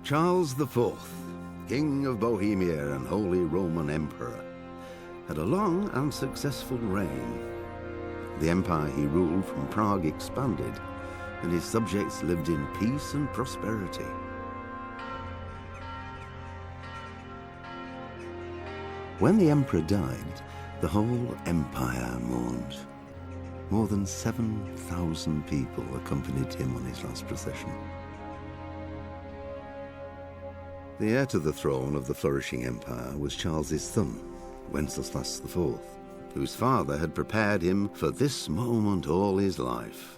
Charles IV, King of Bohemia and Holy Roman Emperor, had a long and successful reign. The empire he ruled from Prague expanded, and his subjects lived in peace and prosperity. When the emperor died, the whole empire mourned. More than 7,000 people accompanied him on his last procession. The heir to the throne of the flourishing empire was Charles's son, Wenceslas IV, whose father had prepared him for this moment all his life.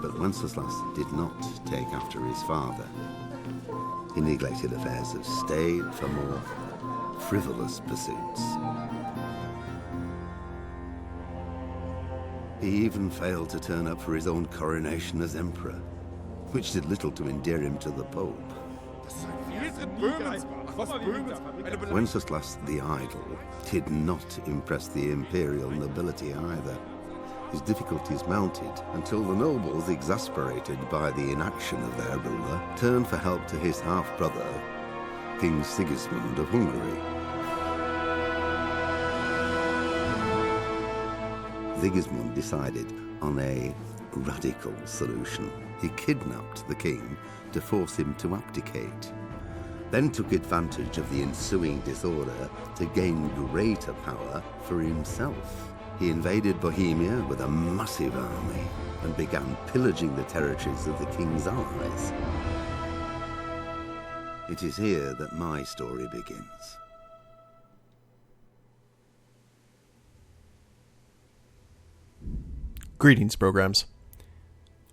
But Wenceslas did not take after his father. He neglected affairs of state for more frivolous pursuits. He even failed to turn up for his own coronation as emperor, which did little to endear him to the Pope. Wenceslas the Idle did not impress the imperial nobility either. His difficulties mounted until the nobles, exasperated by the inaction of their ruler, turned for help to his half-brother, King Sigismund of Hungary. Sigismund decided on a radical solution. He kidnapped the king to force him to abdicate, then took advantage of the ensuing disorder to gain greater power for himself. He invaded Bohemia with a massive army and began pillaging the territories of the king's allies. It is here that my story begins. Greetings, programs.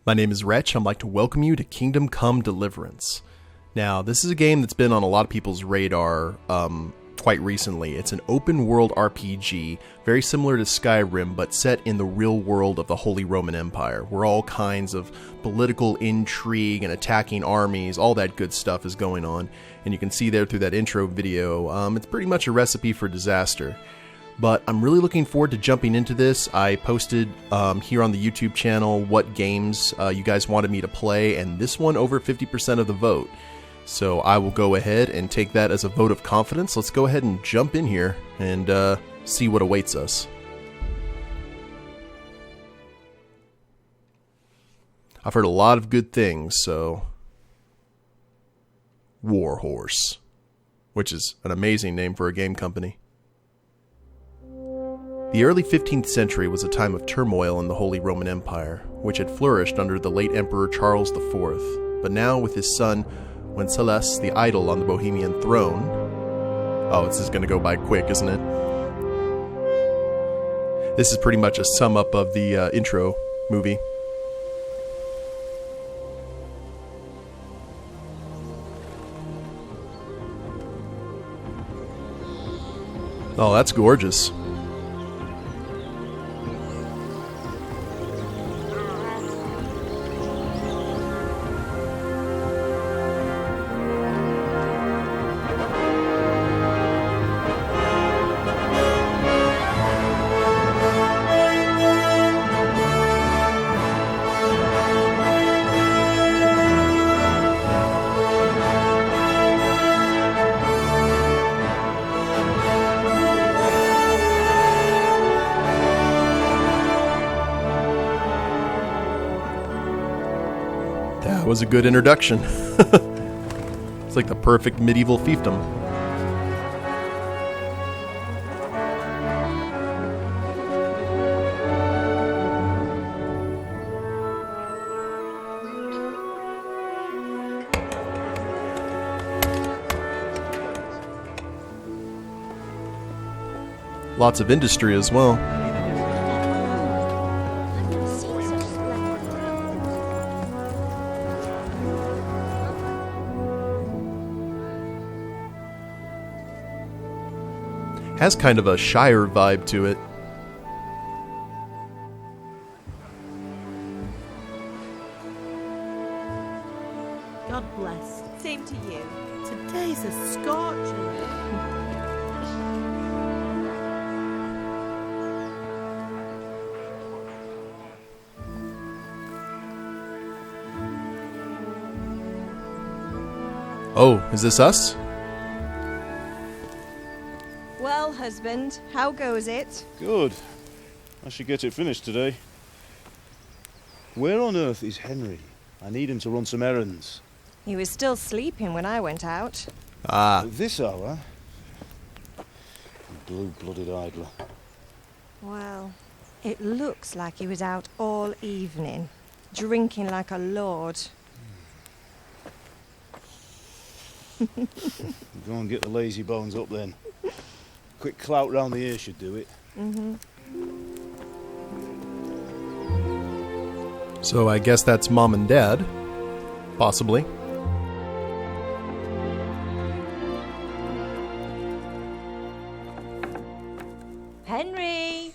My name is Wretch. I'd like to welcome you to Kingdom Come Deliverance. Now, this is a game that's been on a lot of people's radar quite recently. It's an open-world RPG, very similar to Skyrim, but set in the real world of the Holy Roman Empire, where all kinds of political intrigue and attacking armies, all that good stuff is going on. And you can see there through that intro video, it's pretty much a recipe for disaster. But I'm really looking forward to jumping into this. I posted here on the YouTube channel what games you guys wanted me to play, and this one over 50% of the vote. So I will go ahead and take that as a vote of confidence. Let's go ahead and jump in here and see what awaits us. I've heard a lot of good things, so... Warhorse, which is an amazing name for a game company. The early 15th century was a time of turmoil in the Holy Roman Empire, which had flourished under the late Emperor Charles IV, but now with his son Wenceslas the Idle on the Bohemian throne... Oh, this is going to go by quick, isn't it? This is pretty much a sum up of the intro movie. Oh, that's gorgeous. That was a good introduction. It's like the perfect medieval fiefdom. Lots of industry as well. Has kind of a Shire vibe to it. God bless. Same to you. Today's a scorcher. Oh, is this us? Well, husband, how goes it? Good. I should get it finished today. Where on earth is Henry? I need him to run some errands. He was still sleeping when I went out. Ah, At this hour? Blue-blooded idler. Well, it looks like he was out all evening, drinking like a lord. Go and get the lazy bones up then. Quick clout round the ear should do it. so I guess that's Mom and Dad. Possibly. Henry!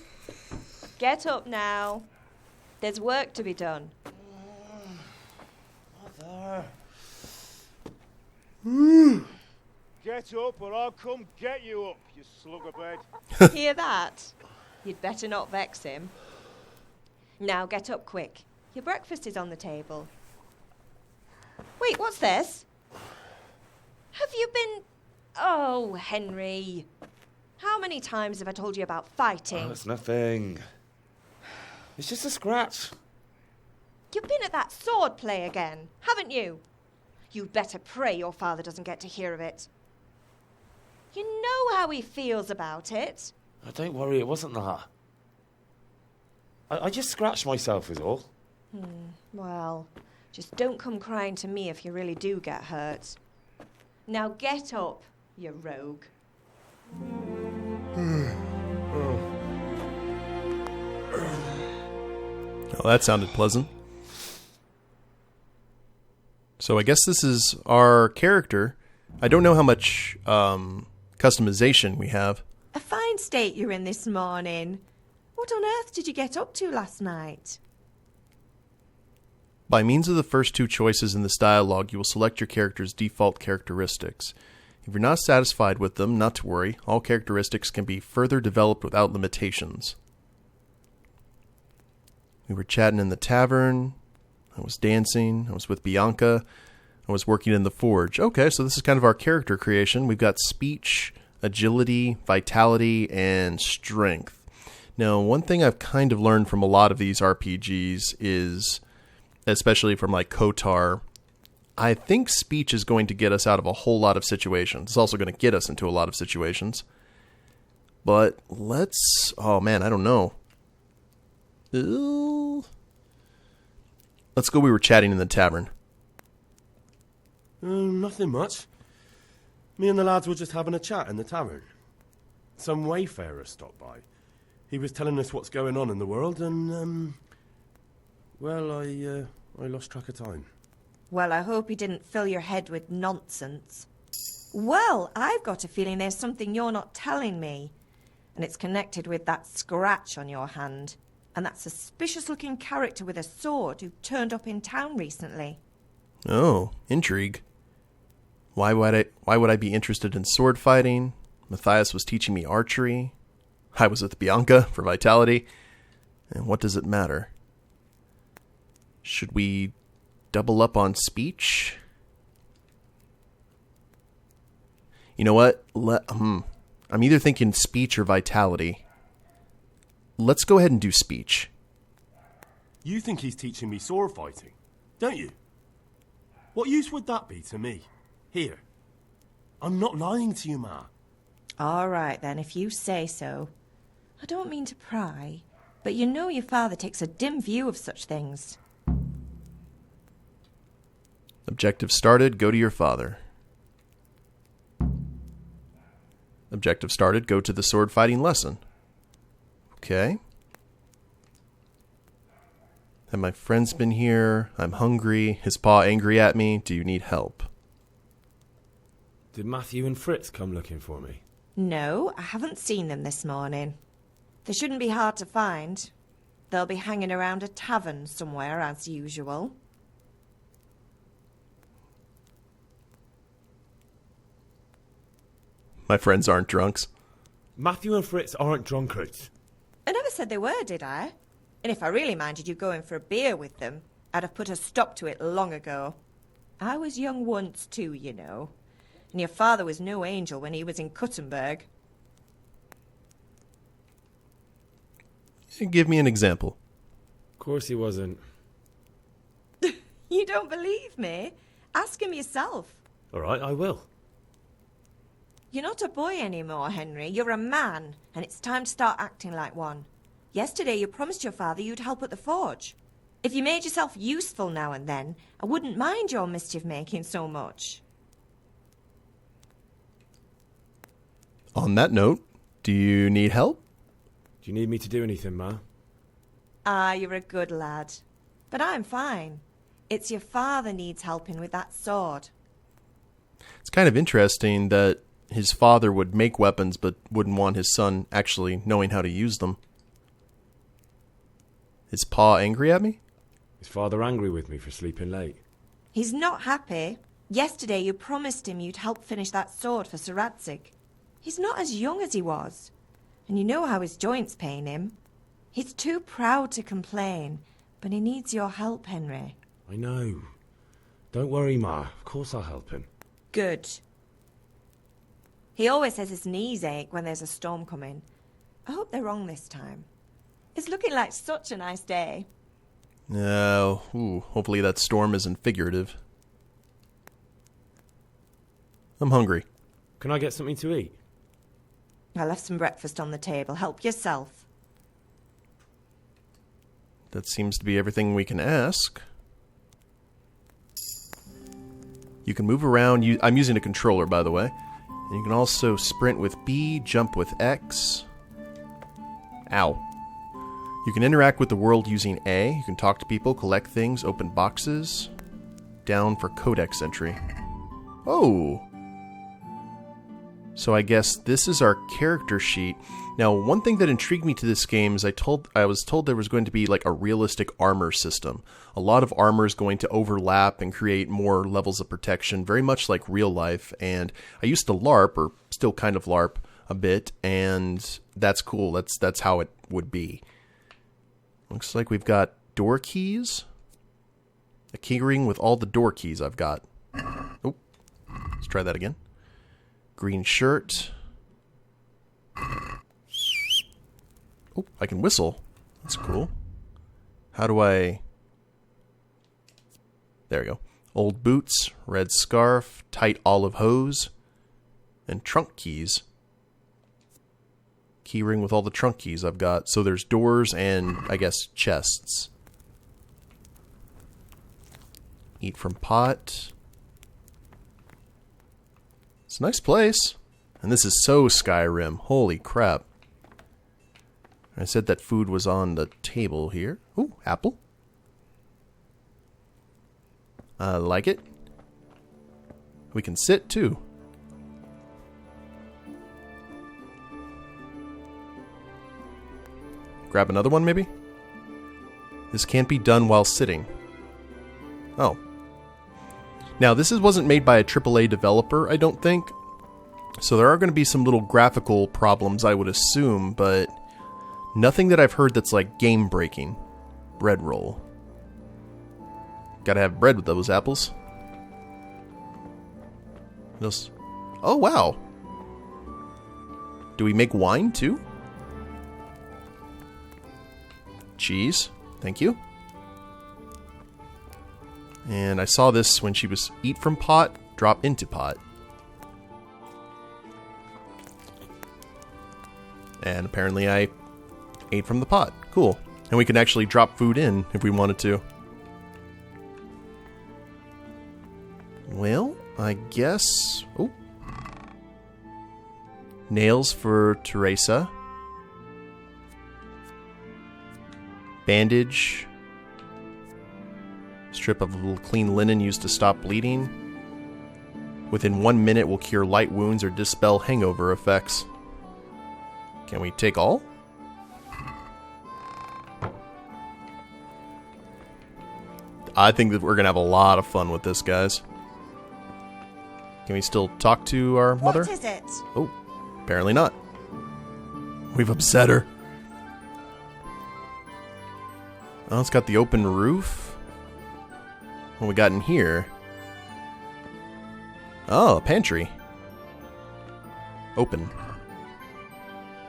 Get up now. There's work to be done. Get up or I'll come get you up, you slug of bed. Hear that? You'd better not vex him. Now get up quick. Your breakfast is on the table. Wait, what's this? Have you been... Oh, Henry. How many times have I told you about fighting? Oh, it's nothing. It's just a scratch. You've been at that sword play again, haven't you? You'd better pray your father doesn't get to hear of it. You know how he feels about it. Oh, don't worry, it wasn't that. I just scratched myself is all. Well, just don't come crying to me if you really do get hurt. Now get up, you rogue. Oh, that sounded pleasant. So I guess this is our character. I don't know how much customization we have. A fine state you're in this morning. What on earth did you get up to last night? By means of the first two choices in this dialogue, you will select your character's default characteristics. If you're not satisfied with them, not to worry. All characteristics can be further developed without limitations. We were chatting in the tavern. I was dancing. I was with Bianca. I was working in the forge. Okay, so this is kind of our character creation. We've got speech, agility, vitality, and strength. Now, one thing I've kind of learned from a lot of these RPGs is, especially from like KOTOR, I think speech is going to get us out of a whole lot of situations. It's also going to get us into a lot of situations. But let's... Oh, man, I don't know. Let's go we were chatting in the tavern. Nothing much. Me and the lads were just having a chat in the tavern. Some wayfarer stopped by. He was telling us what's going on in the world and, well, I lost track of time. Well, I hope he didn't fill your head with nonsense. Well, I've got a feeling there's something you're not telling me. And it's connected with that scratch on your hand. And that suspicious-looking character with a sword who turned up in town recently. Oh, intrigue. Why would I be interested in sword fighting? Matthias was teaching me archery. I was with Bianca for vitality. And what does it matter? Should we double up on speech? You know what? I'm either thinking speech or vitality. Let's go ahead and do speech. You think he's teaching me sword fighting, don't you? What use would that be to me? Here. I'm not lying to you, Ma. All right, then, if you say so. I don't mean to pry, but you know your father takes a dim view of such things. Objective started, go to your father. Objective started, go to the sword fighting lesson. Okay. Have my friends been here? I'm hungry. His pa angry at me. Do you need help? Did Matthew and Fritz come looking for me? No, I haven't seen them this morning. They shouldn't be hard to find. They'll be hanging around a tavern somewhere, as usual. My friends aren't drunks. Matthew and Fritz aren't drunkards. I never said they were, did I? And if I really minded you going for a beer with them, I'd have put a stop to it long ago. I was young once too, you know. And your father was no angel when he was in Kuttenberg. Give me an example. Of course he wasn't. You don't believe me? Ask him yourself. All right, I will. You're not a boy anymore, Henry. You're a man, and it's time to start acting like one. Yesterday you promised your father you'd help at the forge. If you made yourself useful now and then, I wouldn't mind your mischief-making so much. On that note, do you need help? Do you need me to do anything, Ma? Ah, you're a good lad. But I'm fine. It's your father needs helping with that sword. It's kind of interesting that his father would make weapons but wouldn't want his son actually knowing how to use them. Is Pa angry at me? Is Father angry with me for sleeping late? He's not happy. Yesterday you promised him you'd help finish that sword for Sir Radzig. He's not as young as he was, and you know how his joints pain him. He's too proud to complain, but he needs your help, Henry. I know. Don't worry, Ma. Of course I'll help him. Good. He always says his knees ache when there's a storm coming. I hope they're wrong this time. It's looking like such a nice day. Hopefully that storm isn't figurative. I'm hungry. Can I get something to eat? I left some breakfast on the table. Help yourself. That seems to be everything we can ask. You can move around. I'm using a controller, by the way. And you can also sprint with B, jump with X. Ow. You can interact with the world using A. You can talk to people, collect things, open boxes. Down for codex entry. Oh! So I guess this is our character sheet. Now, one thing that intrigued me to this game is I was told there was going to be like a realistic armor system. A lot of armor is going to overlap and create more levels of protection, very much like real life. And I used to LARP, or still kind of LARP a bit, and that's cool. That's how it would be. Looks like we've got door keys. A keyring with all the door keys I've got. Oh, let's try that again. Green shirt. Oh, I can whistle. That's cool. How do I... There we go. Old boots, red scarf, tight olive hose, and trunk keys. Keyring with all the trunk keys I've got. So there's doors and, I guess, chests. Eat from pot. It's a nice place. And this is so Skyrim. Holy crap. I said that food was on the table here. Ooh, apple. I like it. We can sit, too. Grab another one, maybe? This can't be done while sitting. Oh. Now, this wasn't made by a AAA developer, I don't think. So there are going to be some little graphical problems, I would assume, but nothing that I've heard that's like game-breaking. Bread roll. Gotta have bread with those apples. What else? Oh, wow. Do we make wine, too? Cheese. Thank you. And I saw this when she was eat from pot, drop into pot. And apparently I ate from the pot. Cool. And we can actually drop food in if we wanted to. Well, I guess... Oh. Nails for Teresa. Bandage. Strip of a little clean linen used to stop bleeding. Within 1 minute will cure light wounds or dispel hangover effects. Can we take all? I think that we're going to have a lot of fun with this, guys. Can we still talk to our mother? What is it? Oh, apparently not. We've upset her. Oh, it's got the open roof. What we got in here? Oh, a pantry. Open.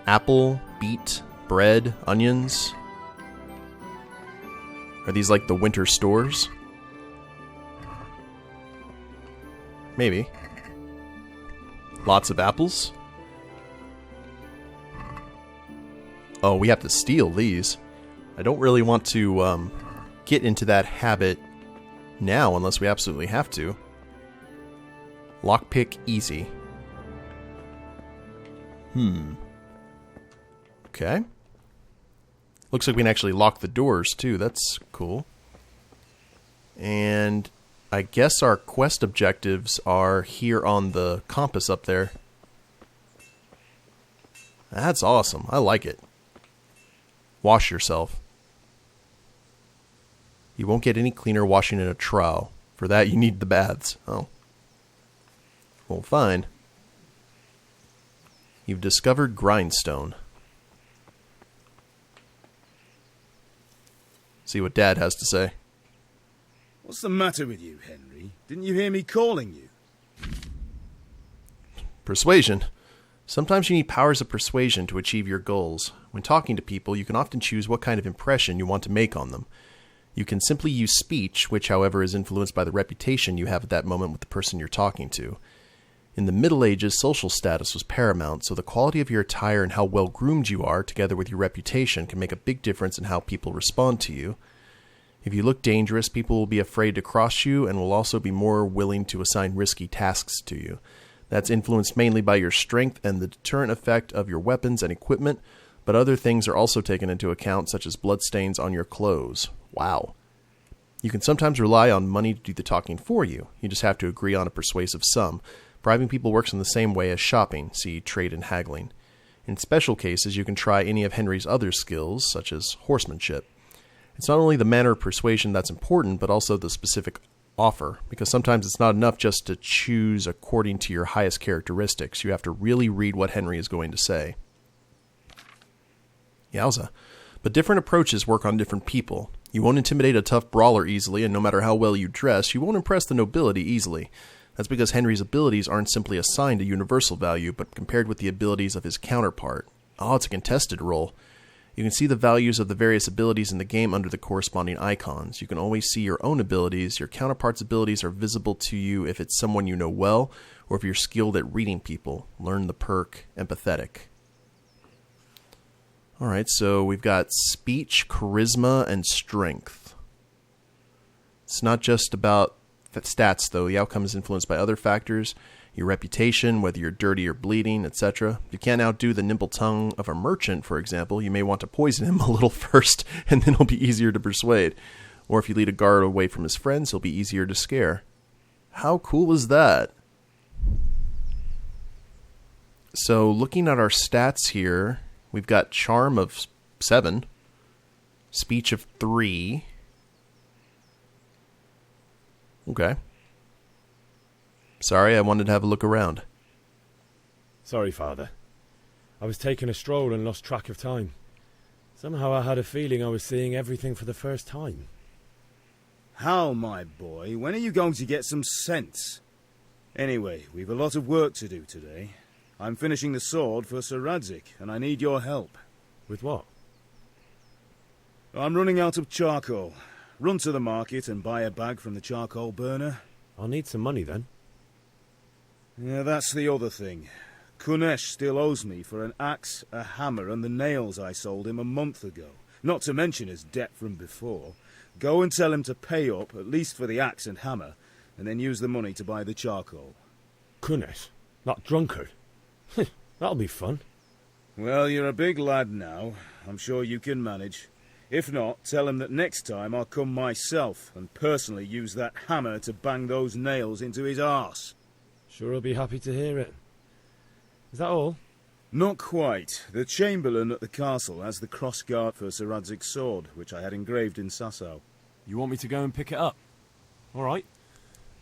Apple, beet, bread, onions. Are these like the winter stores? Maybe. Lots of apples. Oh, we have to steal these. I don't really want to get into that habit now unless we absolutely have to. Lockpick easy. Okay. Looks like we can actually lock the doors too. That's cool. And I guess our quest objectives are here on the compass up there. That's awesome. I like it. Wash yourself. You won't get any cleaner washing in a trowel. For that, you need the baths. Oh. Well, fine. You've discovered grindstone. See what Dad has to say. What's the matter with you, Henry? Didn't you hear me calling you? Persuasion. Sometimes you need powers of persuasion to achieve your goals. When talking to people, you can often choose what kind of impression you want to make on them. You can simply use speech, which, however, is influenced by the reputation you have at that moment with the person you're talking to. In the Middle Ages, social status was paramount, so the quality of your attire and how well groomed you are, together with your reputation, can make a big difference in how people respond to you. If you look dangerous, people will be afraid to cross you and will also be more willing to assign risky tasks to you. That's influenced mainly by your strength and the deterrent effect of your weapons and equipment, but other things are also taken into account, such as bloodstains on your clothes. Wow. You can sometimes rely on money to do the talking for you. You just have to agree on a persuasive sum. Bribing people works in the same way as shopping, see trade and haggling. In special cases, you can try any of Henry's other skills, such as horsemanship. It's not only the manner of persuasion that's important, but also the specific offer, because sometimes it's not enough just to choose according to your highest characteristics. You have to really read what Henry is going to say. Yowza. But different approaches work on different people. You won't intimidate a tough brawler easily, and no matter how well you dress, you won't impress the nobility easily. That's because Henry's abilities aren't simply assigned a universal value, but compared with the abilities of his counterpart. Oh, it's a contested role. You can see the values of the various abilities in the game under the corresponding icons. You can always see your own abilities. Your counterpart's abilities are visible to you if it's someone you know well, or if you're skilled at reading people. Learn the perk, empathetic. Alright, so we've got speech, charisma, and strength. It's not just about stats, though. The outcome is influenced by other factors. Your reputation, whether you're dirty or bleeding, etc. If you can't outdo the nimble tongue of a merchant, for example, you may want to poison him a little first, and then it'll be easier to persuade. Or if you lead a guard away from his friends, he'll be easier to scare. How cool is that? So, looking at our stats here, we've got charm of 7, speech of 3. Okay. Sorry, I wanted to have a look around. Sorry, Father. I was taking a stroll and lost track of time. Somehow I had a feeling I was seeing everything for the first time. How, my boy? When are you going to get some sense? Anyway, we've a lot of work to do today. I'm finishing the sword for Sir Radzig, and I need your help. With what? I'm running out of charcoal. Run to the market and buy a bag from the charcoal burner. I'll need some money then. Yeah, that's the other thing. Kunesh still owes me for an axe, a hammer, and the nails I sold him a month ago. Not to mention his debt from before. Go and tell him to pay up, at least for the axe and hammer, and then use the money to buy the charcoal. Kunesh? That drunkard? That'll be fun. Well, you're a big lad now. I'm sure you can manage. If not, tell him that next time I'll come myself and personally use that hammer to bang those nails into his arse. Sure I'll be happy to hear it. Is that all? Not quite. The Chamberlain at the castle has the crossguard for Sir Radzig's sword, which I had engraved in Sasau. You want me to go and pick it up? All right.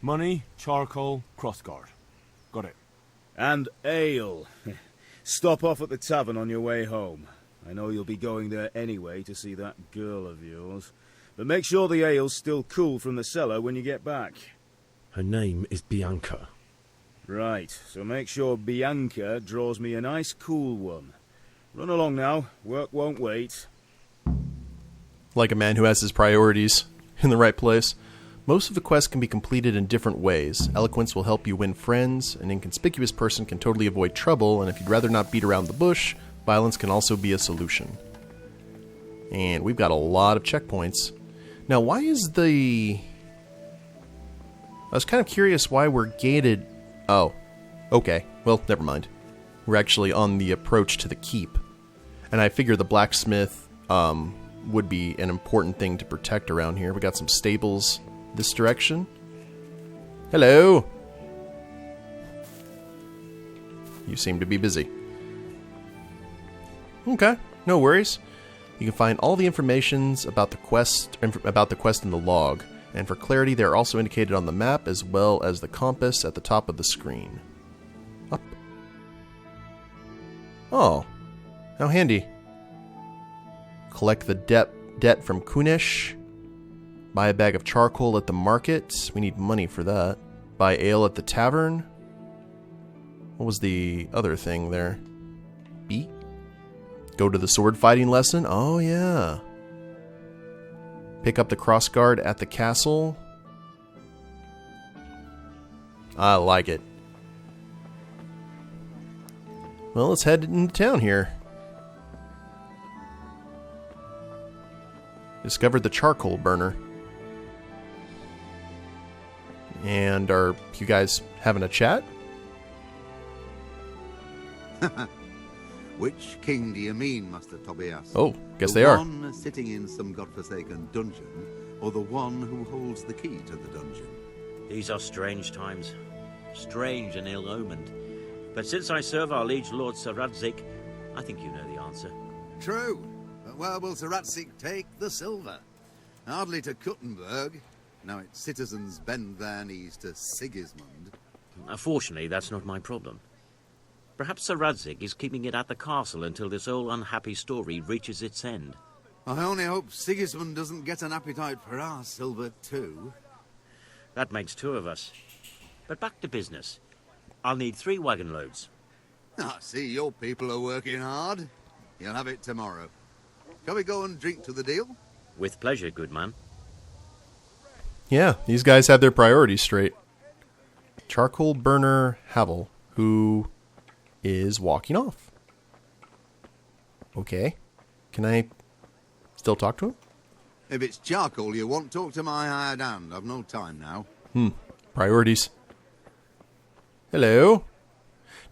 Money, charcoal, crossguard. Got it. And ale. Stop off at the tavern on your way home. I know you'll be going there anyway to see that girl of yours. But make sure the ale's still cool from the cellar when you get back. Her name is Bianca. Right, so make sure Bianca draws me a nice cool one. Run along now, work won't wait. Like a man who has his priorities in the right place. Most of the quests can be completed in different ways. Eloquence will help you win friends. An inconspicuous person can totally avoid trouble, and if you'd rather not beat around the bush, violence can also be a solution. And we've got a lot of checkpoints. Now, why is the... I was kind of curious why we're gated... Oh, okay. Well, never mind. We're actually on the approach to the keep. And I figure the blacksmith would be an important thing to protect around here. We got some stables this direction. Hello! You seem to be busy. Okay, no worries. You can find all the informations about the quest in the log, and for clarity, they are also indicated on the map as well as the compass at the top of the screen. Up. Oh, how handy. Collect the debt from Kunish. Buy a bag of charcoal at the market. We need money for that. Buy ale at the tavern. What was the other thing there? B? Go to the sword fighting lesson. Oh, yeah. Pick up the crossguard at the castle. I like it. Well, let's head into town here. Discovered the charcoal burner. And are you guys having a chat? Which king do you mean, Master Tobias? Oh, guess they are. The one sitting in some godforsaken dungeon, or the one who holds the key to the dungeon? These are strange times. Strange and ill-omened. But since I serve our liege lord Sir Radzik, I think you know the answer. True. But where will Sir Ratzik take the silver? Hardly to Kuttenberg. Now its citizens bend their knees to Sigismund. Fortunately, that's not my problem. Perhaps Sir Radzik is keeping it at the castle until this old unhappy story reaches its end. I only hope Sigismund doesn't get an appetite for our silver too. That makes two of us. But back to business. I'll need 3 wagon loads. I see your people are working hard. You'll have it tomorrow. Can we go and drink to the deal? With pleasure, good man. Yeah, these guys have their priorities straight. Charcoal burner Havel, who is walking off. Okay. Can I still talk to him? If it's charcoal you want, talk to my hired hand. I've no time now. Priorities. Hello.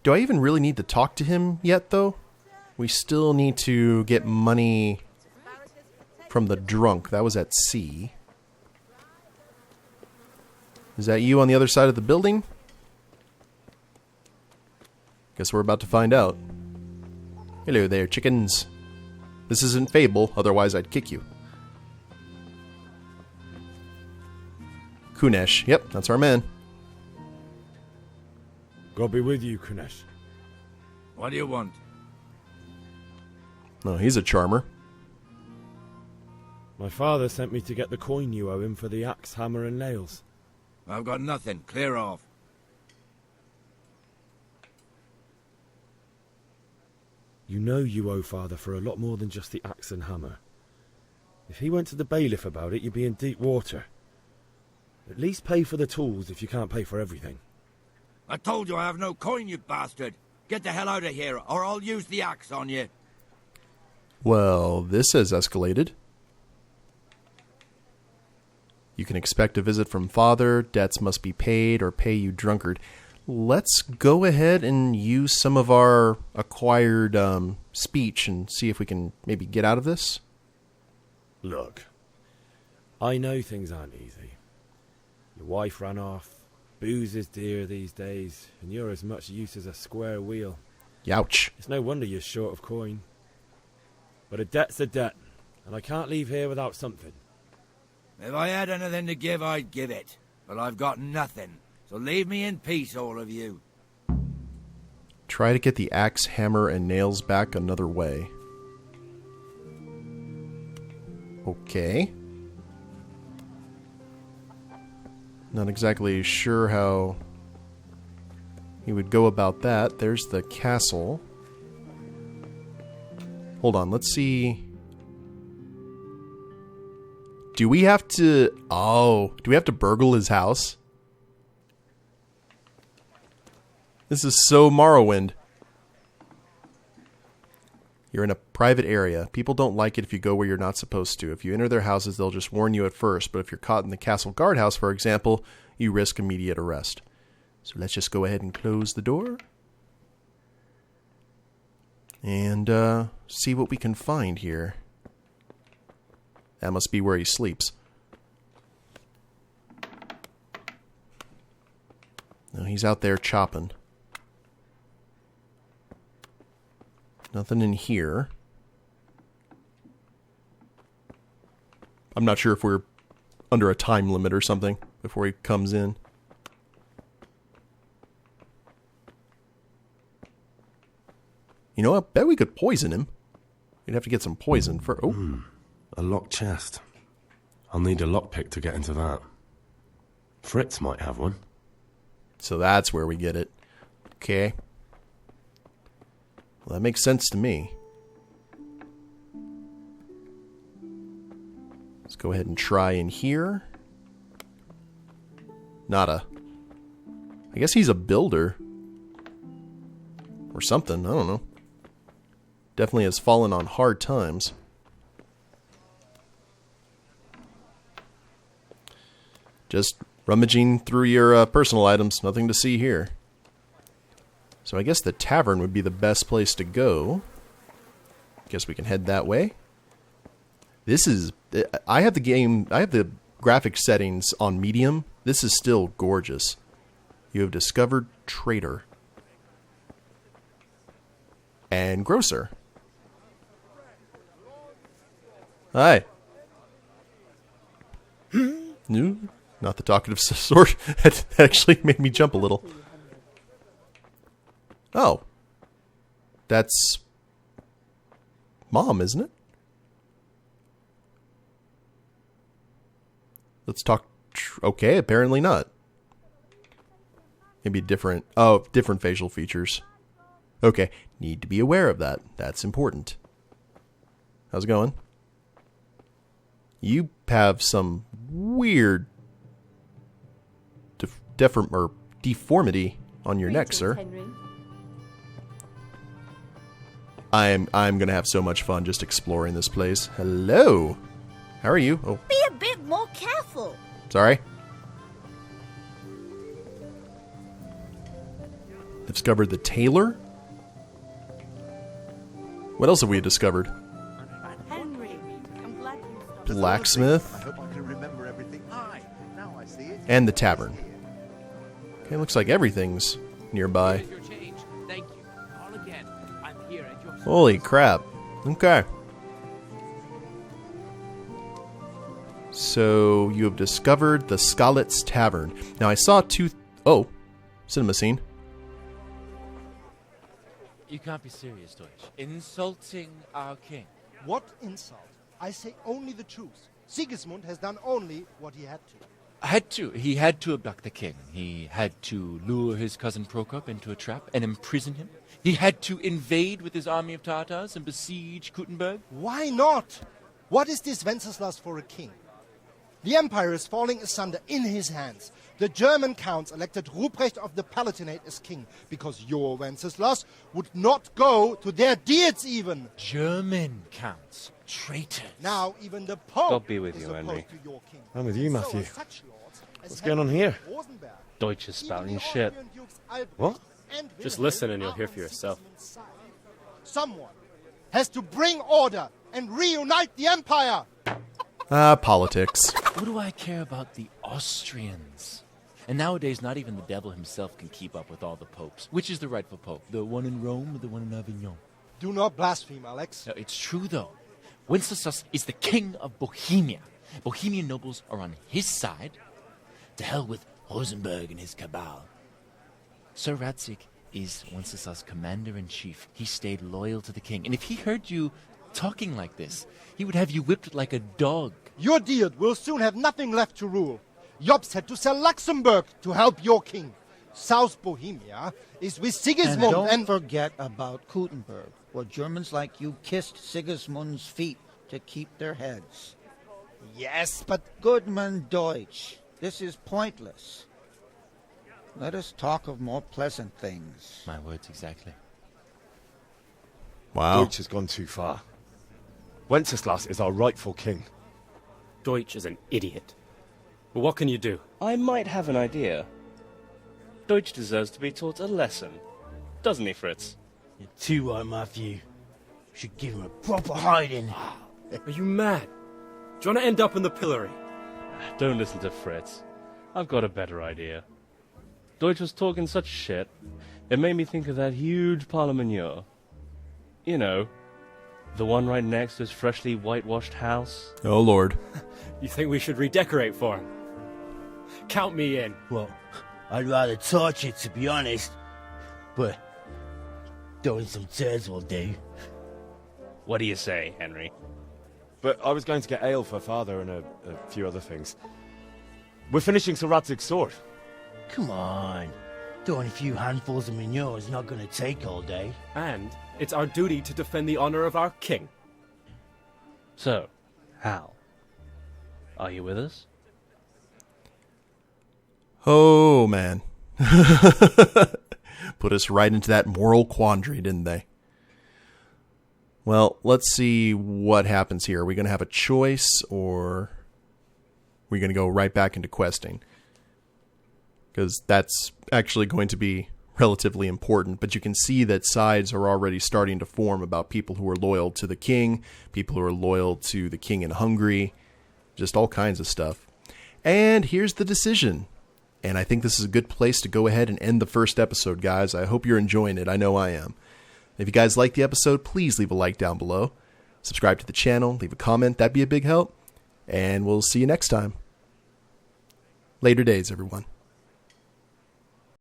Do I even really need to talk to him yet, though? We still need to get money from the drunk. That was at sea. Is that you on the other side of the building? Guess we're about to find out. Hello there, chickens. This isn't Fable, otherwise I'd kick you. Kunesh. Yep, that's our man. God be with you, Kunesh. What do you want? No, he's a charmer. My father sent me to get the coin you owe him for the axe, hammer, and nails. I've got nothing. Clear off. You know you owe father for a lot more than just the axe and hammer. If he went to the bailiff about it, you'd be in deep water. At least pay for the tools if you can't pay for everything. I told you I have no coin, you bastard. Get the hell out of here, or I'll use the axe on you. Well, this has escalated. You can expect a visit from father. Debts must be paid or pay you drunkard. Let's go ahead and use some of our acquired speech and see if we can maybe get out of this. Look, I know things aren't easy. Your wife ran off. Booze is dear these days, and you're as much use as a square wheel. Youch. It's no wonder you're short of coin. But a debt's a debt, and I can't leave here without something. If I had anything to give, I'd give it. But I've got nothing. So leave me in peace, all of you. Try to get the axe, hammer, and nails back another way. Okay. Not exactly sure how he would go about that. There's the castle. Hold on, let's see. Do we have to... Oh, do we have to burgle his house? This is so Morrowind. You're in a private area. People don't like it if you go where you're not supposed to. If you enter their houses, they'll just warn you at first. But if you're caught in the castle guardhouse, for example, you risk immediate arrest. So let's just go ahead and close the door. And see what we can find here. That must be where he sleeps. No, he's out there chopping. Nothing in here. I'm not sure if we're under a time limit or something before he comes in. You know, I bet we could poison him. We'd have to get some poison for... Oh. A locked chest. I'll need a lockpick to get into that. Fritz might have one. So that's where we get it. Okay. Well, that makes sense to me. Let's go ahead and try in here. Nada. I guess he's a builder. Or something, I don't know. Definitely has fallen on hard times. Just rummaging through your personal items. Nothing to see here. So I guess the tavern would be the best place to go. Guess we can head that way. This is... I have the graphic settings on medium. This is still gorgeous. You have discovered traitor. And grocer. Hi. No, not the talkative sort. That actually made me jump a little. Oh. That's... Mom, isn't it? Let's talk... Okay, apparently not. Maybe different... Oh, different facial features. Okay, need to be aware of that. That's important. How's it going? You have some weird deformity on your neck, sir. I'm gonna have so much fun just exploring this place. Hello. How are you? Oh. Be a bit more careful. Sorry. Discovered the tailor? What else have we discovered? Henry, I'm glad you stopped. Blacksmith. I hope I can remember everything. Aye, now I see it. And the tavern. Okay, looks like everything's nearby. Here's your change. Thank you. Call again. I'm here at your Holy crap. Okay. So, you have discovered the Skalitz Tavern. Now, I saw two... Oh, cinema scene. You can't be serious, Deutsch. Insulting our king. What insult? I say only the truth. Sigismund has done only what he had to. He had to abduct the king. He had to lure his cousin Prokop into a trap and imprison him. He had to invade with his army of Tatars and besiege Kuttenberg. Why not? What is this Wenceslas for a king? The empire is falling asunder in his hands. The German counts elected Ruprecht of the Palatinate as king because your Wenceslas would not go to their deeds even. German counts. Traitors. Now even the Pope God be with is you, opposed Henry. to your king. I'm with you, So Matthew. are such lords as What's going on here? Rosenberg. Deutsch is Even spouting the shit. Austrian dukes Albrecht What? and Just Wilhelm listen and you'll are hear on for yourself. Sigismund's side. Someone has to bring order and reunite the empire. Politics. What do I care about the Austrians? And nowadays, not even the devil himself can keep up with all the popes. Which is the rightful pope? The one in Rome or the one in Avignon? Do not blaspheme, Alex. No, it's true, though. Wenceslas is the king of Bohemia. Bohemian nobles are on his side. To hell with Rosenberg and his cabal. Sir Radzik is Wenceslas' commander-in-chief. He stayed loyal to the king. And if he heard you talking like this, he would have you whipped like a dog. Your Diet will soon have nothing left to rule. Jobst had to sell Luxembourg to help your king. South Bohemia is with And Sigismund don't forget about Kuttenberg, where Germans like you kissed Sigismund's feet to keep their heads. Yes, but... Goodman Deutsch, this is pointless. Let us talk of more pleasant things. My words exactly. Wow. Deutsch has gone too far. Wenceslas is our rightful king. Deutsch is an idiot. But what can you do? I might have an idea. Deutsch deserves to be taught a lesson. Doesn't he, Fritz? You're too right, Matthew. Should give him a proper hiding. Are you mad? Do you want to end up in the pillory? Don't listen to Fritz. I've got a better idea. Deutsch was talking such shit, it made me think of that huge parliament. You know, the one right next to his freshly whitewashed house. Oh, Lord. You think we should redecorate for him? Count me in. Well, I'd rather torch it, to be honest. But throwing some turds will do. What do you say, Henry? But I was going to get ale for father and a few other things. We're finishing Sir Radzig's sword. Come on. Throwing a few handfuls of manure is not going to take all day. And it's our duty to defend the honor of our king. So, Hal, are you with us? Oh, man. Put us right into that moral quandary, didn't they? Well, let's see what happens here. Are we going to have a choice, or are we going to go right back into questing? Because that's actually going to be relatively important. But you can see that sides are already starting to form about people who are loyal to the king, people who are loyal to the king in Hungary, just all kinds of stuff. And here's the decision. And I think this is a good place to go ahead and end the first episode, guys. I hope you're enjoying it. I know I am. If you guys like the episode, please leave a like down below. Subscribe to the channel, leave a comment. That'd be a big help. And we'll see you next time. Later days, everyone.